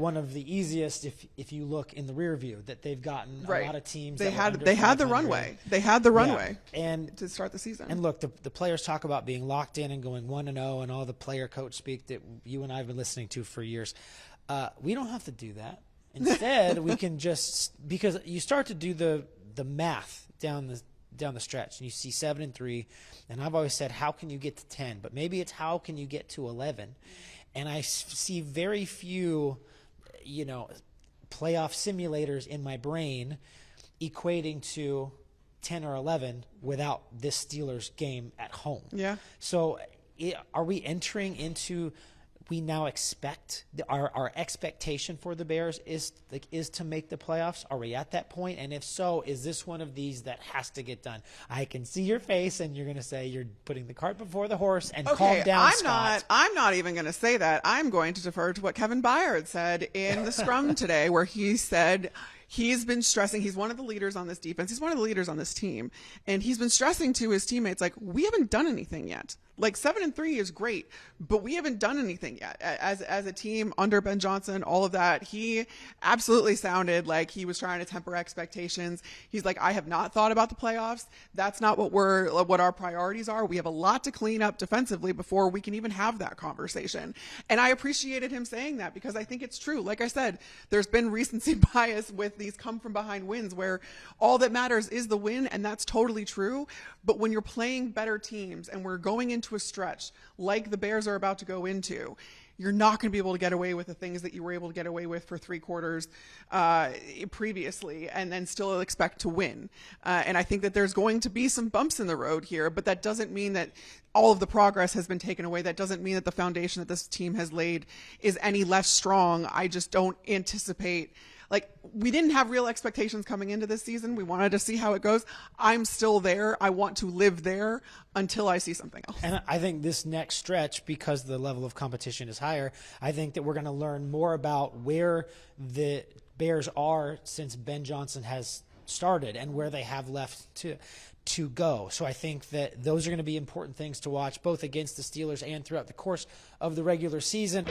one of the easiest, if you look in the rear view, that they've gotten right. a lot of teams. They had the runway. They had the runway and to start the season. And look, the players talk about being locked in and going 1-0 and all the player coach speak that you and I have been listening to for years. We don't have to do that. Instead, we can just, because you start to do the math down the stretch, and you see 7-3, and I've always said, how can you get to 10? But maybe it's how can you get to 11? And I see very few, playoff simulators in my brain equating to 10 or 11 without this Steelers game at home. Yeah. So are we entering into, we now expect, our expectation for the Bears is to make the playoffs? Are we at that point? And if so, is this one of these that has to get done? I can see your face, and you're going to say you're putting the cart before the horse, and calm down, Scott. I'm not even going to say that. I'm going to defer to what Kevin Bair had said in the scrum today, where he said he's been stressing, he's one of the leaders on this defense, he's one of the leaders on this team, and he's been stressing to his teammates, like, we haven't done anything yet. Like, 7-3 is great, but we haven't done anything yet. As a team under Ben Johnson, all of that, he absolutely sounded like he was trying to temper expectations. He's like, I have not thought about the playoffs. That's not what our priorities are. We have a lot to clean up defensively before we can even have that conversation. And I appreciated him saying that, because I think it's true. Like I said, there's been recency bias with these come from behind wins where all that matters is the win, and that's totally true. But when you're playing better teams and we're going into a stretch like the Bears are about to go into, you're not going to be able to get away with the things that you were able to get away with for 3 quarters previously, and then still expect to win. And I think that there's going to be some bumps in the road here, but that doesn't mean that all of the progress has been taken away. That doesn't mean that the foundation that this team has laid is any less strong. I just don't anticipate, like, we didn't have real expectations coming into this season. We wanted to see how it goes. I'm still there. I want to live there until I see something else. And I think this next stretch, because the level of competition is higher, I think that we're going to learn more about where the Bears are since Ben Johnson has started and where they have left to go. So I think that those are going to be important things to watch, both against the Steelers and throughout the course of the regular season.